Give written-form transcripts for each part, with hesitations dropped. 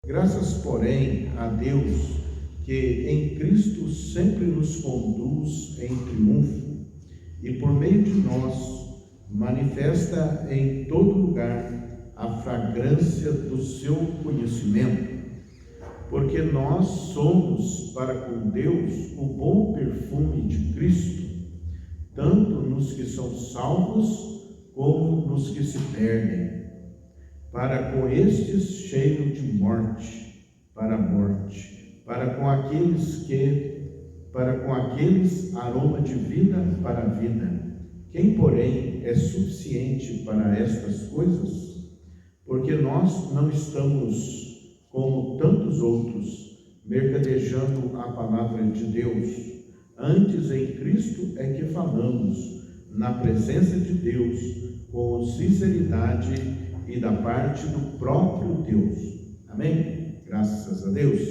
Graças, porém, a Deus, que em Cristo sempre nos conduz em triunfo e por meio de nós manifesta em todo lugar a fragrância do seu conhecimento, porque nós somos para com Deus o bom perfume de Cristo, tanto nos que são salvos como nos que se perdem. Para com estes cheiro de morte, para a morte, para com aqueles aroma de vida para a vida. Quem, porém, é suficiente para estas coisas? Porque nós não estamos, como tantos outros, mercadejando a palavra de Deus. Antes, em Cristo é que falamos, na presença de Deus, com sinceridade e da parte do próprio Deus. Amém? Graças a Deus.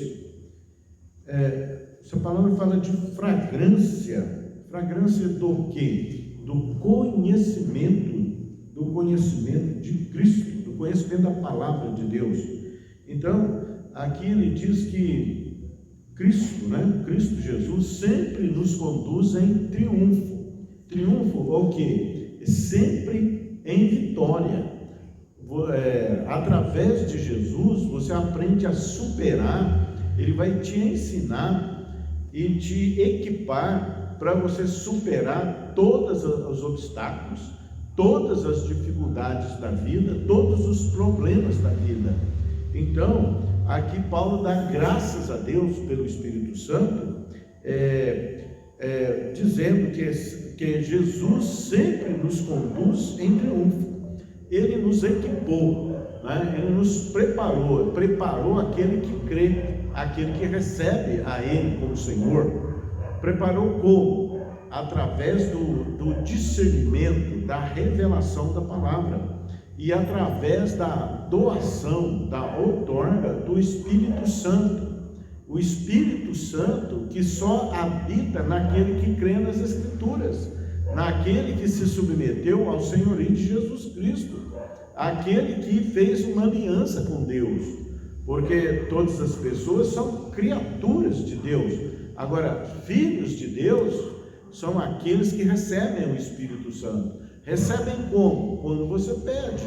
Essa palavra fala de fragrância. Fragrância do quê? Do conhecimento de Cristo, do conhecimento da palavra de Deus. Então, aqui ele diz que Cristo, Cristo Jesus sempre nos conduz em triunfo. Triunfo o quê? Sempre em vitória. Através de Jesus, você aprende a superar. Ele vai te ensinar e te equipar para você superar todos os obstáculos, todas as dificuldades da vida, todos os problemas da vida. Então, aqui Paulo dá graças a Deus pelo Espírito Santo, dizendo que Jesus sempre nos conduz em triunfo. Ele nos equipou, Ele nos preparou aquele que crê, aquele que recebe a Ele como Senhor. Preparou como? Através do discernimento, da revelação da palavra e através da doação, da outorga do Espírito Santo. O Espírito Santo que só habita naquele que crê nas Escrituras, naquele que se submeteu ao senhorio de Jesus Cristo, aquele que fez uma aliança com Deus, porque todas as pessoas são criaturas de Deus. Agora, filhos de Deus são aqueles que recebem o Espírito Santo. Recebem como? Quando você pede,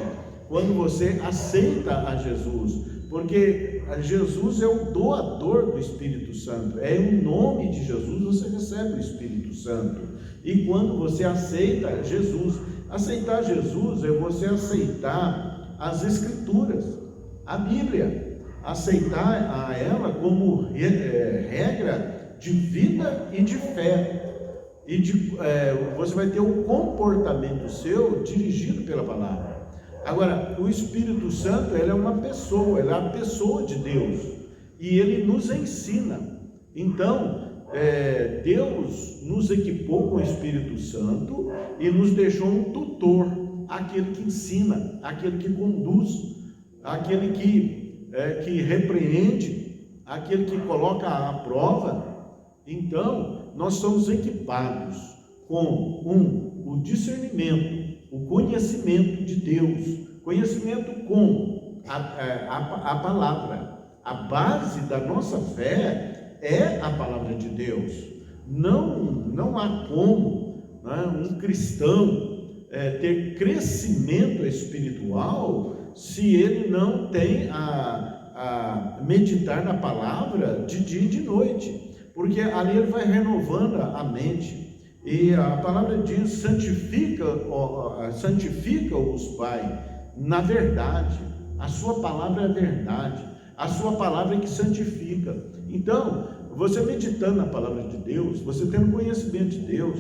quando você aceita a Jesus, porque Jesus é o doador do Espírito Santo. É em nome de Jesus você recebe o Espírito Santo. E quando você aceita Jesus, aceitar Jesus é você aceitar as Escrituras, a Bíblia, aceitar a ela como regra de vida e de fé. Você vai ter um comportamento seu dirigido pela palavra. Agora, o Espírito Santo, ele é uma pessoa, ele é a pessoa de Deus, e ele nos ensina. Então, Deus nos equipou com o Espírito Santo e nos deixou um tutor, aquele que ensina, aquele que conduz, aquele que repreende, aquele que coloca à prova. Então, nós somos equipados com o discernimento, o conhecimento de Deus, conhecimento com a palavra. A base da nossa fé é a palavra de Deus. Não há como um cristão ter crescimento espiritual se ele não tem a meditar na palavra de dia e de noite, porque ali ele vai renovando a mente. E a palavra diz: santifica-os, Pai, na verdade. A sua palavra é a verdade, a sua palavra é que santifica. Então, você meditando na palavra de Deus, você tendo conhecimento de Deus,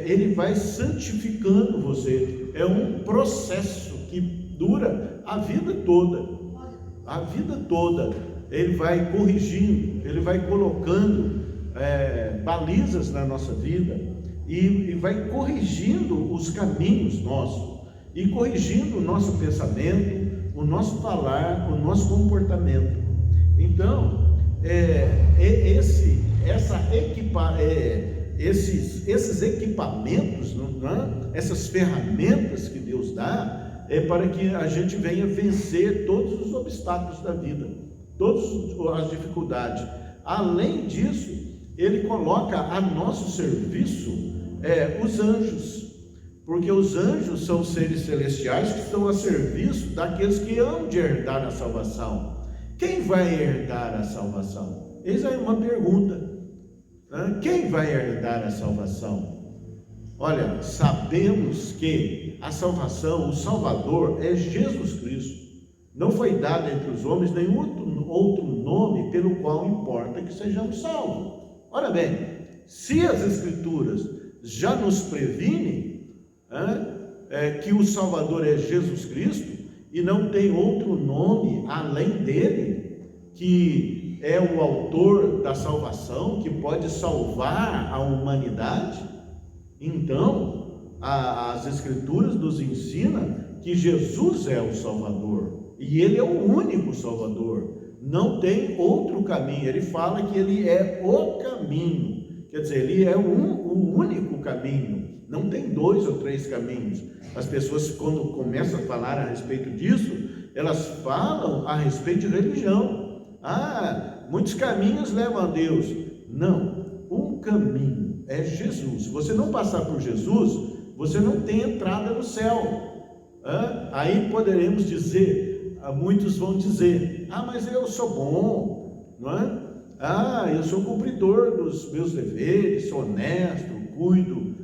ele vai santificando você. É um processo que dura a vida toda. A vida toda ele vai corrigindo, ele vai colocando balizas na nossa vida e vai corrigindo os caminhos nossos e corrigindo o nosso pensamento, o nosso falar, o nosso comportamento. Então, esses equipamentos, essas ferramentas que Deus dá, é para que a gente venha vencer todos os obstáculos da vida. todas as dificuldades. Além disso, ele coloca a nosso serviço os anjos, porque os anjos são seres celestiais que estão a serviço daqueles que hão de herdar a salvação. Quem vai herdar a salvação? Eis aí uma pergunta. Quem vai herdar a salvação? Olha, sabemos que a salvação, o Salvador é Jesus Cristo. Não foi dado entre os homens nenhum outro nome pelo qual importa que sejamos salvos. Ora bem, se as Escrituras já nos previnem que o Salvador é Jesus Cristo e não tem outro nome além dele, que é o autor da salvação, que pode salvar a humanidade, então as Escrituras nos ensinam que Jesus é o Salvador, e Ele é o único Salvador, não tem outro caminho. Ele fala que Ele é o caminho, quer dizer, Ele é o único caminho, não tem 2 ou 3 caminhos. As pessoas, quando começam a falar a respeito disso, elas falam a respeito de religião. Muitos caminhos levam a Deus. Não, um caminho é Jesus. Se você não passar por Jesus, você não tem entrada no céu. Aí poderemos dizer, muitos vão dizer, mas eu sou bom, não é? Eu sou cumpridor dos meus deveres, sou honesto, cuido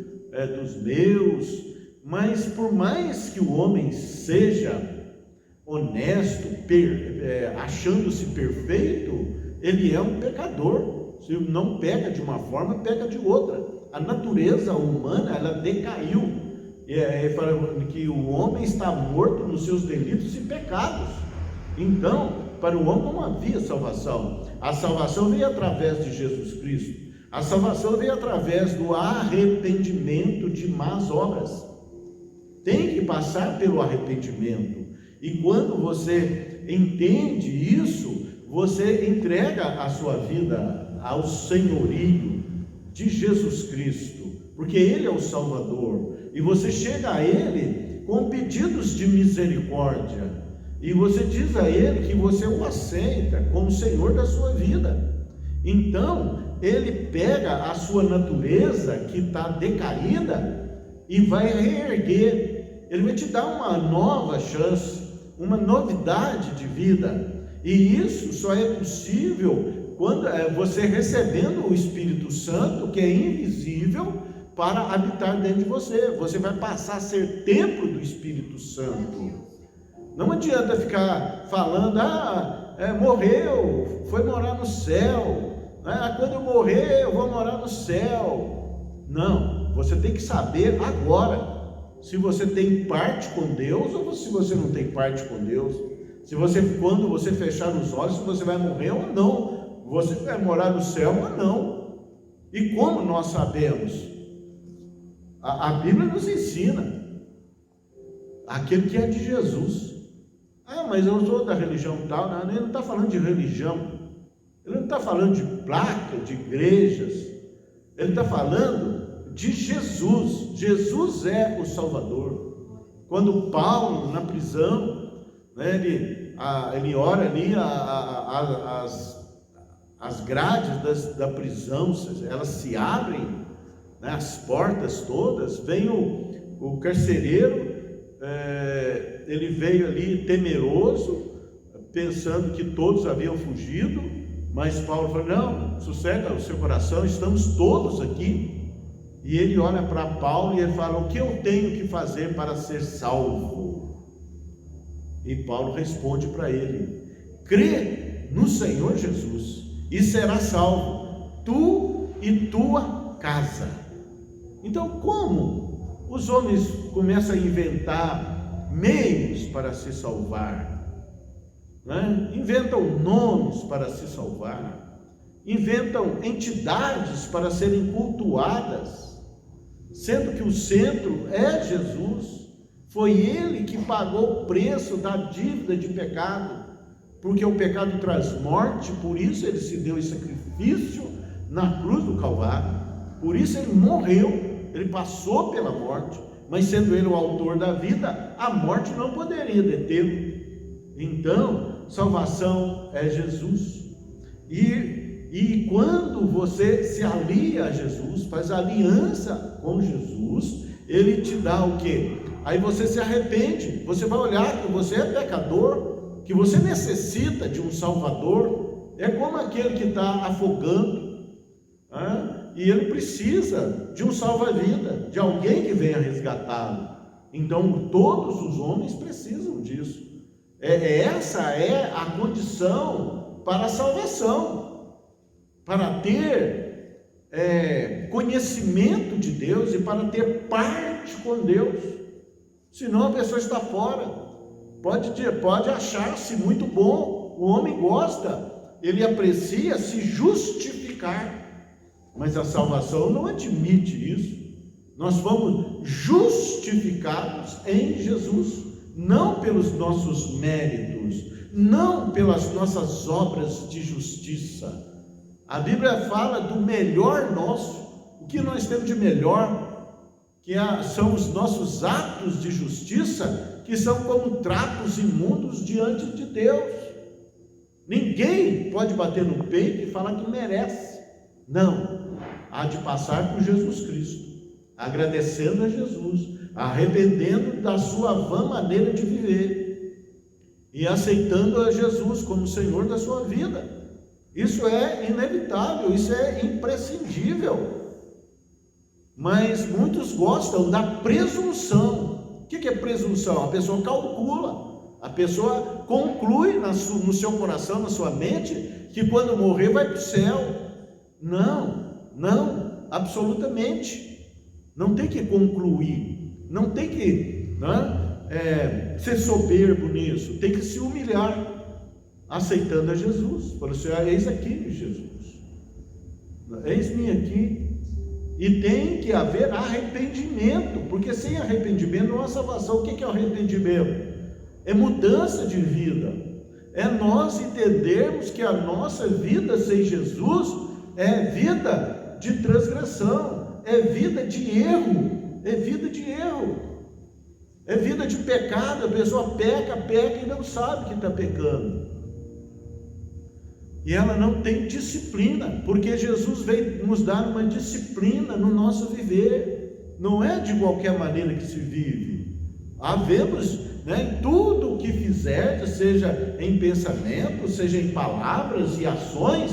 dos meus. Mas por mais que o homem seja honesto, achando-se perfeito, ele é um pecador. Se não peca de uma forma, peca de outra. A natureza humana, ela decaiu. Fala que o homem está morto nos seus delitos e pecados. Então, para o homem não havia salvação. A salvação veio através de Jesus Cristo. A salvação veio através do arrependimento de más obras. Tem que passar pelo arrependimento. E quando você entende isso, você entrega a sua vida ao senhorio de Jesus Cristo, porque Ele é o Salvador, e você chega a Ele com pedidos de misericórdia, e você diz a Ele que você o aceita como Senhor da sua vida. Então Ele pega a sua natureza que está decaída e vai reerguer. Ele vai te dar uma nova chance, uma novidade de vida, e isso só é possível quando você recebendo o Espírito Santo, que é invisível, para habitar dentro de você. Você vai passar a ser templo do Espírito Santo. Não adianta ficar falando, morreu, foi morar no céu, quando eu morrer eu vou morar no céu. Não, você tem que saber agora se você tem parte com Deus ou se você não tem parte com Deus. Quando você fechar os olhos, se você vai morrer ou não, você vai morar no céu ou não. E como nós sabemos? A Bíblia nos ensina, aquele que é de Jesus. Mas eu sou da religião tal. Não, ele não está falando de religião, ele não está falando de placa, de igrejas, ele está falando de Jesus. Jesus é o Salvador. Quando Paulo, na prisão, ele ora ali, as grades da prisão, elas se abrem, as portas todas, vem o carcereiro, ele veio ali temeroso, pensando que todos haviam fugido, mas Paulo falou, não, sossega o seu coração, estamos todos aqui. E ele olha para Paulo e ele fala, o que eu tenho que fazer para ser salvo? E Paulo responde para ele, crê no Senhor Jesus e será salvo, tu e tua casa. Então, como os homens começam a inventar meios para se salvar, inventam nomes para se salvar, inventam entidades para serem cultuadas, sendo que o centro é Jesus. Foi Ele que pagou o preço da dívida de pecado, porque o pecado traz morte, por isso Ele se deu em sacrifício na cruz do Calvário, por isso Ele morreu, Ele passou pela morte, mas sendo Ele o autor da vida, a morte não poderia detê-lo. Então, salvação é Jesus. E quando você se alia a Jesus, faz aliança com Jesus, Ele te dá o quê? Aí você se arrepende, você vai olhar que você é pecador, que você necessita de um Salvador. É como aquele que está afogando, e ele precisa de um salva-vida, de alguém que venha resgatá-lo. Então todos os homens precisam disso. Essa é a condição para a salvação, para ter conhecimento de Deus e para ter parte com Deus. Senão a pessoa está fora. Pode achar-se muito bom. O homem gosta, ele aprecia se justificar, mas a salvação não admite isso. Nós fomos justificados em Jesus, não pelos nossos méritos, não pelas nossas obras de justiça. A Bíblia fala do melhor nosso. O que nós temos de melhor? São os nossos atos de justiça, que são como trapos imundos diante de Deus. Ninguém pode bater no peito e falar que merece. Não, há de passar por Jesus Cristo, agradecendo a Jesus, arrependendo da sua vã maneira de viver e aceitando a Jesus como Senhor da sua vida. Isso é inevitável, isso é imprescindível. Mas muitos gostam da presunção. O que é presunção? A pessoa calcula, a pessoa conclui no seu coração, na sua mente, que quando morrer vai para o céu. Não, absolutamente. Não tem que concluir, não tem que ser soberbo nisso, tem que se humilhar, aceitando a Jesus. Falou assim: eis aqui, Jesus, eis-me aqui. E tem que haver arrependimento, porque sem arrependimento não há salvação. O que é o arrependimento? É mudança de vida, é nós entendermos que a nossa vida sem Jesus é vida de transgressão, é vida de erro, é vida de pecado. A pessoa peca e não sabe que está pecando. E ela não tem disciplina, porque Jesus veio nos dar uma disciplina no nosso viver. Não é de qualquer maneira que se vive. Havemos, em tudo o que fizerdes, seja em pensamento, seja em palavras e ações,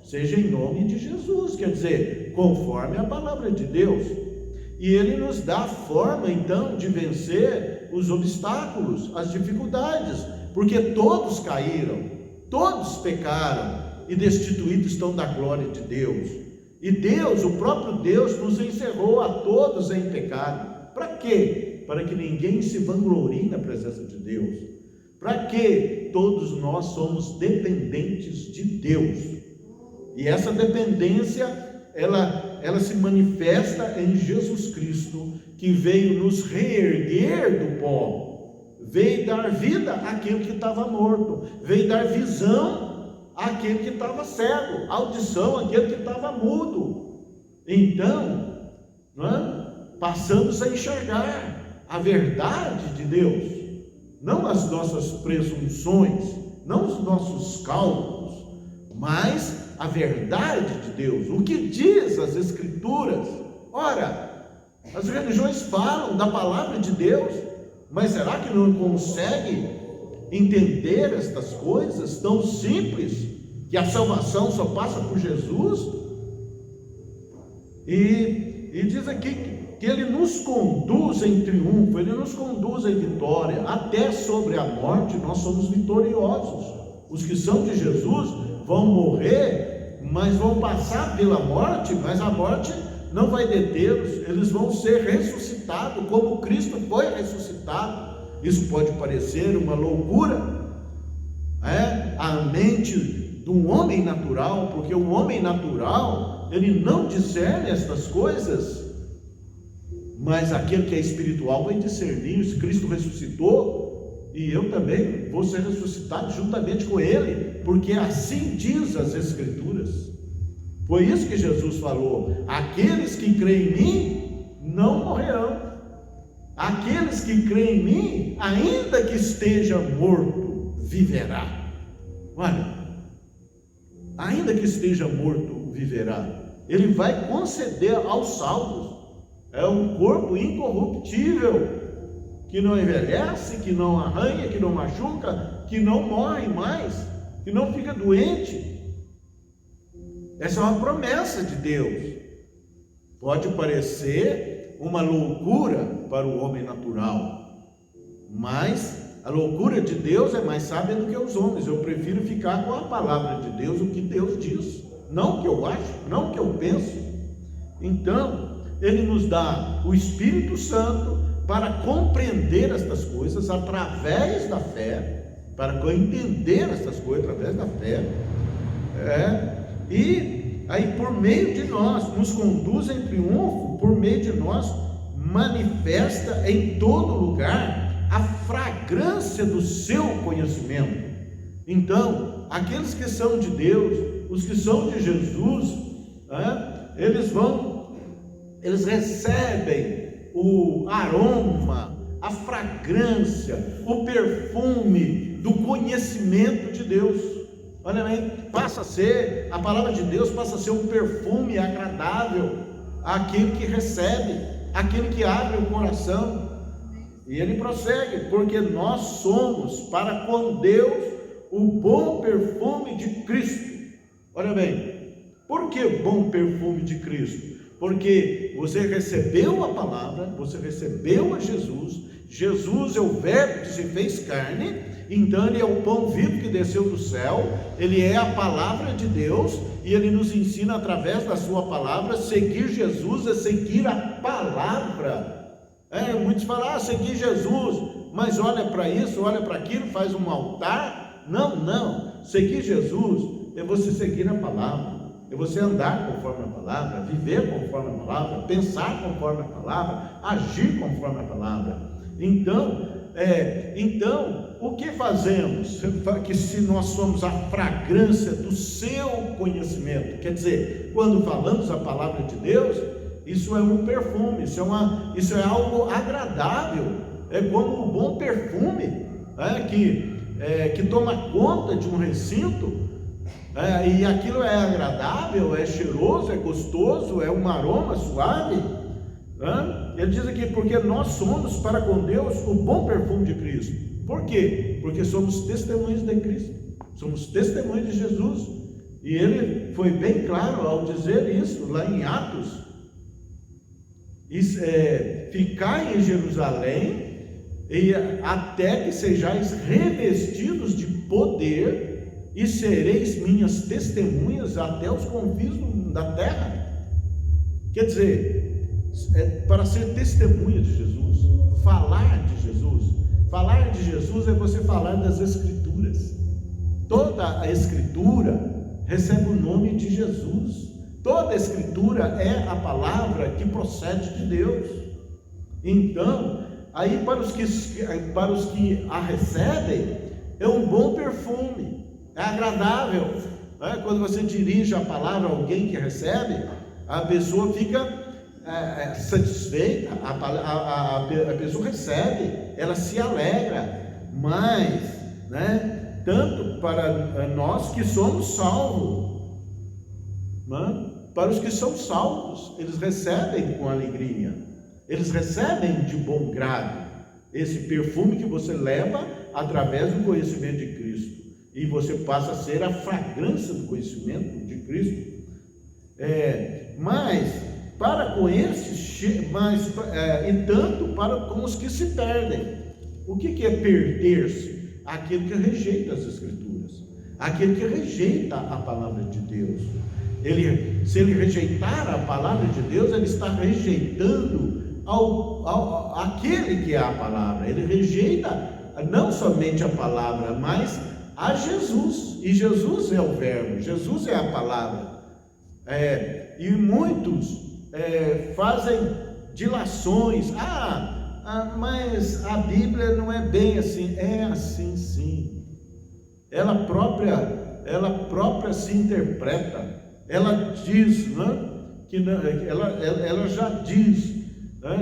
seja em nome de Jesus, quer dizer, conforme a palavra de Deus. E Ele nos dá a forma, então, de vencer os obstáculos, as dificuldades, porque todos caíram. Todos pecaram e destituídos estão da glória de Deus. E Deus, o próprio Deus, nos encerrou a todos em pecado. Para quê? Para que ninguém se vanglorie na presença de Deus. Para quê? Todos nós somos dependentes de Deus. E essa dependência, ela se manifesta em Jesus Cristo, que veio nos reerguer do pó. Veio dar vida àquele que estava morto, veio dar visão àquele que estava cego, audição àquele que estava mudo. Então, passamos a enxergar a verdade de Deus, não as nossas presunções, não os nossos cálculos, mas a verdade de Deus, o que diz as Escrituras. Ora, as religiões falam da palavra de Deus, mas será que não consegue entender estas coisas tão simples, que a salvação só passa por Jesus? E diz aqui que Ele nos conduz em triunfo, Ele nos conduz em vitória, até sobre a morte nós somos vitoriosos. Os que são de Jesus vão morrer, mas vão passar pela morte, mas a morte não vai detê-los, eles vão ser ressuscitados, como Cristo foi ressuscitado. Isso pode parecer uma loucura, a mente do homem natural, porque o homem natural, ele não discerne estas coisas, mas aquele que é espiritual vai discernir. Se Cristo ressuscitou, e eu também vou ser ressuscitado juntamente com Ele, porque assim diz as Escrituras. Foi isso que Jesus falou: aqueles que creem em mim não morrerão. Aqueles que creem em mim, ainda que esteja morto, viverá. olha, ainda que esteja morto, viverá. Ele vai conceder aos salvos um corpo incorruptível, que não envelhece, que não arranha, que não machuca, que não morre mais, que não fica doente. Essa é uma promessa de Deus. Pode parecer uma loucura para o homem natural, mas a loucura de Deus é mais sábia do que os homens. Eu prefiro ficar com a palavra de Deus, o que Deus diz, não o que eu acho, não o que eu penso. Então, Ele nos dá o Espírito Santo para compreender estas coisas através da fé, para entender estas coisas através da fé, e aí por meio de nós, nos conduz em triunfo, por meio de nós, manifesta em todo lugar a fragrância do seu conhecimento. Então, aqueles que são de Deus, os que são de Jesus, eles recebem o aroma, a fragrância, o perfume do conhecimento de Deus. Olha bem, a palavra de Deus passa a ser um perfume agradável àquele que recebe, àquele que abre o coração. E ele prossegue, porque nós somos para com Deus o bom perfume de Cristo. Olha bem, por que bom perfume de Cristo? Porque você recebeu a palavra, você recebeu a Jesus, Jesus é o verbo que se fez carne, então ele é o pão vivo que desceu do céu, ele é a palavra de Deus, e ele nos ensina através da sua palavra. Seguir Jesus é seguir a palavra. Muitos falam, seguir Jesus, mas olha para isso, olha para aquilo, faz um altar. Não, seguir Jesus é você seguir a palavra. É você andar conforme a palavra, viver conforme a palavra, pensar conforme a palavra, agir conforme a palavra. Então, o que fazemos? Que se nós somos a fragrância do seu conhecimento, quer dizer, quando falamos a palavra de Deus, isso é um perfume, isso é algo agradável, é como um bom perfume, que toma conta de um recinto. E aquilo é agradável, é cheiroso, é gostoso, é um aroma suave. Ele diz aqui, porque nós somos para com Deus o bom perfume de Cristo. Por quê? Porque somos testemunhos de Cristo, somos testemunhos de Jesus. E ele foi bem claro ao dizer isso lá em Atos. Ficai em Jerusalém até que sejais revestidos de poder, e sereis minhas testemunhas até os confins da terra. Quer dizer, para ser testemunha de Jesus, falar de Jesus é você falar das Escrituras. Toda a Escritura recebe o nome de Jesus. Toda a Escritura é a palavra que procede de Deus. Então, aí para os que a recebem, é um bom perfume, é agradável. Quando você dirige a palavra a alguém que recebe, a pessoa fica satisfeita, a pessoa recebe, ela se alegra. Mas, tanto para nós que somos salvos, para os que são salvos, eles recebem com alegria, eles recebem de bom grado esse perfume que você leva através do conhecimento de Cristo, e você passa a ser a fragrância do conhecimento de Cristo. Mas para com esses, e tanto para com os que se perdem. O que é perder-se? Aquele que rejeita as Escrituras, aquele que rejeita a palavra de Deus. Se ele rejeitar a palavra de Deus, ele está rejeitando aquele que é a palavra. Ele rejeita não somente a palavra, mas a Jesus. E Jesus é o verbo, Jesus é a palavra. E muitos fazem dilações. Mas a Bíblia não é bem assim. É assim sim. Ela própria se interpreta. Ela diz, ela já diz.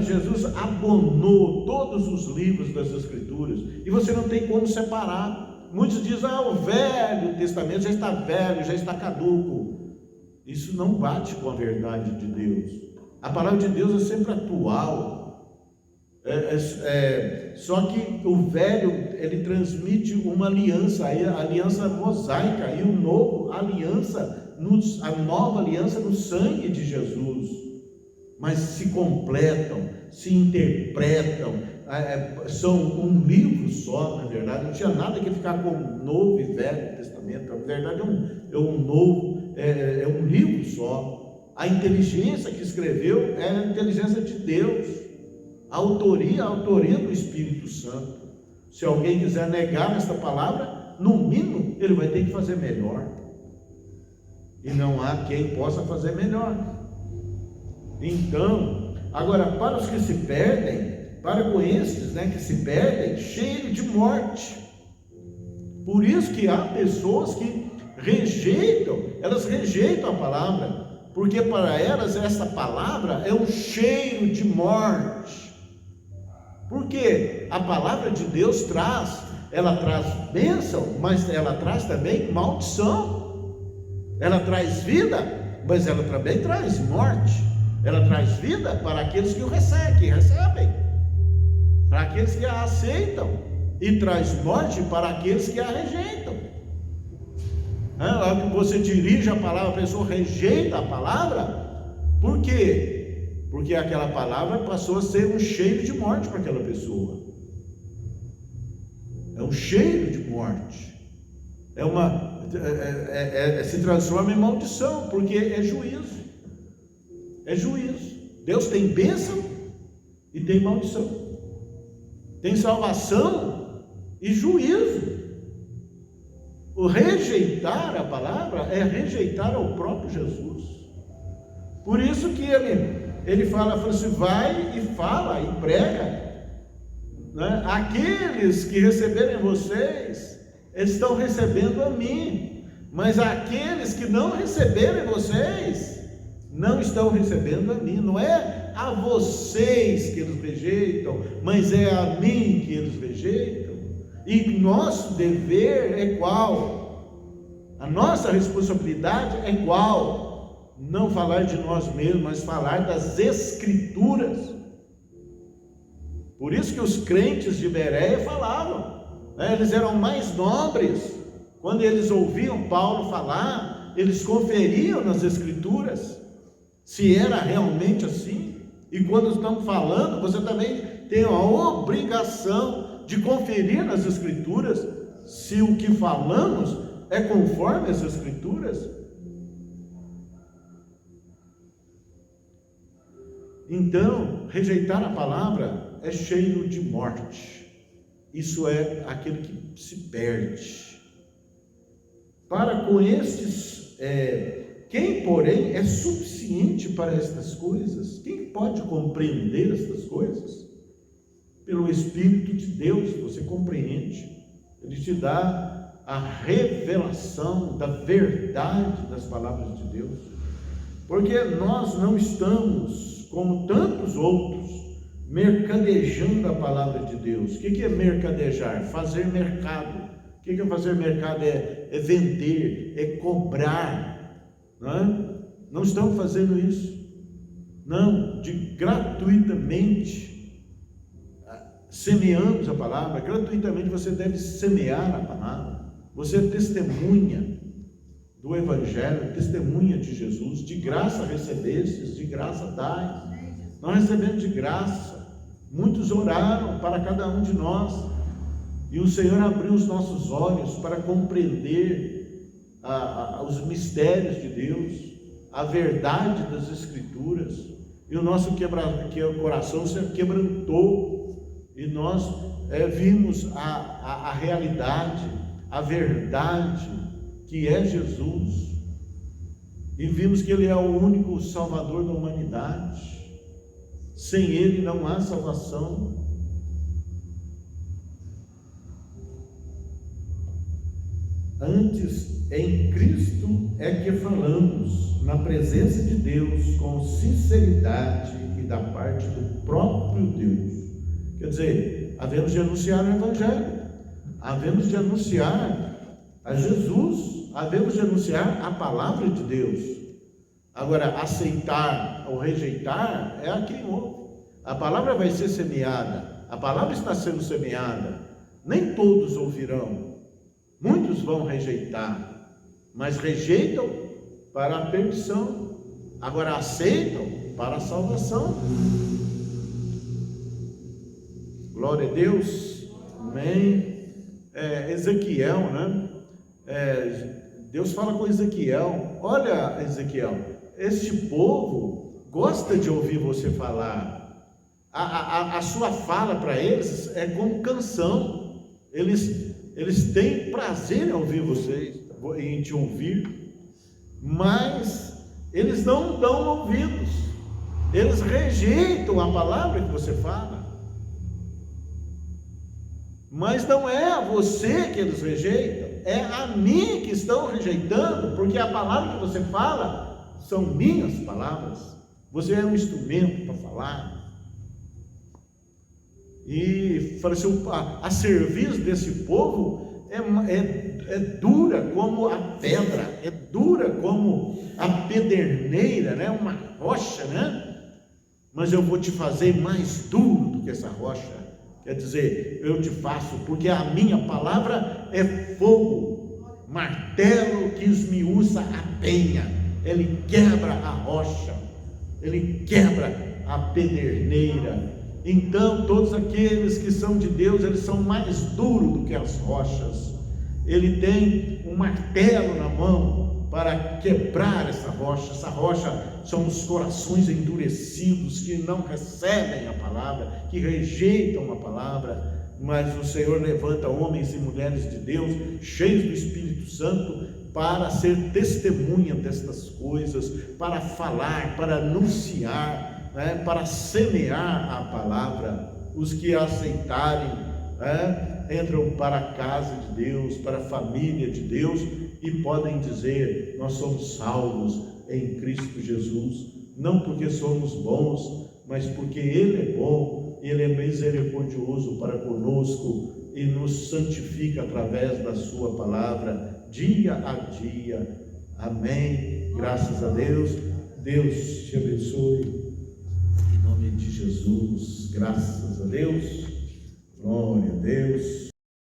Jesus abonou todos os livros das Escrituras, e você não tem como separar. muitos dizem, o Velho Testamento já está velho, já está caduco. Isso não bate com a verdade de Deus. A palavra de Deus é sempre atual. Só que o velho, ele transmite uma aliança, a aliança mosaica, e a nova aliança no sangue de Jesus. Mas se completam, se interpretam, são um livro só, na verdade. Não tinha nada que ficar com o Novo e Velho Testamento. Na verdade é um livro só. A inteligência que escreveu é a inteligência de Deus, a autoria do Espírito Santo. Se alguém quiser negar esta palavra, no mínimo ele vai ter que fazer melhor, e não há quem possa fazer melhor. Então, agora, para os que se perdem, para com estes, que se perdem, cheio de morte. Por isso que há pessoas que elas rejeitam a palavra, porque para elas essa palavra é um cheiro de morte. Porque a palavra de Deus traz bênção, mas ela traz também maldição. Ela traz vida, mas ela também traz morte. Ela traz vida para aqueles que recebem, para aqueles que a aceitam, e traz morte para aqueles que a rejeitam. Na hora que você dirige a palavra, a pessoa rejeita a palavra. Por quê? Porque aquela palavra passou a ser um cheiro de morte para aquela pessoa. É um cheiro de morte. Se transforma em maldição, porque é juízo. É juízo. Deus tem bênção e tem maldição. Tem salvação e juízo. O rejeitar a palavra é rejeitar o próprio Jesus. Por isso que ele fala assim, vai e fala e prega, Aqueles que receberem vocês estão recebendo a mim, mas aqueles que não receberem vocês não estão recebendo a mim. Não é a vocês que eles rejeitam, mas é a mim que eles rejeitam. E nosso dever é qual? A nossa responsabilidade é qual? Não falar de nós mesmos, mas falar das Escrituras. Por isso que os crentes de Bereia falavam, eles eram mais nobres. Quando eles ouviam Paulo falar, eles conferiam nas Escrituras se era realmente assim. E quando estamos falando, você também tem a obrigação de conferir nas Escrituras se o que falamos é conforme as Escrituras. Então, rejeitar a palavra é cheiro de morte. Isso é aquele que se perde. Para com estes, quem, porém, é suficiente para estas coisas? Quem pode compreender estas coisas? Pelo Espírito de Deus, você compreende. Ele te dá a revelação da verdade das palavras de Deus. Porque nós não estamos, como tantos outros, mercadejando a palavra de Deus. O que é mercadejar? Fazer mercado. O que é fazer mercado? É vender, é cobrar. Não estamos fazendo isso. Não, gratuitamente semeamos a palavra. Gratuitamente você deve semear a palavra. Você é testemunha do Evangelho, testemunha de Jesus. De graça recebestes, de graça dai. Nós recebemos de graça. Muitos oraram para cada um de nós, e o Senhor abriu os nossos olhos para compreender os mistérios de Deus, a verdade das Escrituras, e o nosso coração se quebrantou, e nós vimos a realidade, a verdade que é Jesus, e vimos que Ele é o único Salvador da humanidade. Sem Ele não há salvação. Antes, em Cristo é que falamos, na presença de Deus, com sinceridade e da parte do próprio Deus. Quer dizer, havemos de anunciar o Evangelho. havemos de anunciar a Jesus, havemos de anunciar a palavra de Deus. Agora, aceitar ou rejeitar é a quem ouve. A palavra vai ser semeada, a palavra está sendo semeada. Nem todos ouvirão, muitos vão rejeitar, mas rejeitam para a perdição, agora aceitam para a salvação. Glória a Deus, amém. Ezequiel, né? Deus fala com Ezequiel: olha, Ezequiel, este povo gosta de ouvir você falar. A sua fala para eles é como canção. Eles têm prazer em ouvir vocês, em te ouvir, mas eles não dão ouvidos. Eles rejeitam a palavra que você fala. Mas não é a você que eles rejeitam, é a mim que estão rejeitando, porque a palavra que você fala são minhas palavras. Você é um instrumento para falar. E fala assim, a serviço desse povo é dura como a pedra, é dura como a pederneira, né? Uma rocha, né? Mas eu vou te fazer mais duro do que essa rocha. Quer dizer, eu te faço, porque a minha palavra é fogo, martelo que esmiuça a penha. Ele quebra a rocha, ele quebra a pederneira. Então, todos aqueles que são de Deus, eles são mais duros do que as rochas. Ele tem um martelo na mão para quebrar essa rocha. Essa rocha são os corações endurecidos que não recebem a palavra, que rejeitam a palavra. Mas o Senhor levanta homens e mulheres de Deus, cheios do Espírito Santo, para ser testemunha destas coisas, para falar, para anunciar, para semear a palavra. Os que a aceitarem, entram para a casa de Deus, para a família de Deus, e podem dizer: nós somos salvos em Cristo Jesus, não porque somos bons, mas porque Ele é bom, Ele é misericordioso para conosco e nos santifica através da sua palavra, dia a dia. Amém. Graças a Deus. Deus te abençoe. Em nome de Jesus, graças a Deus, glória a Deus.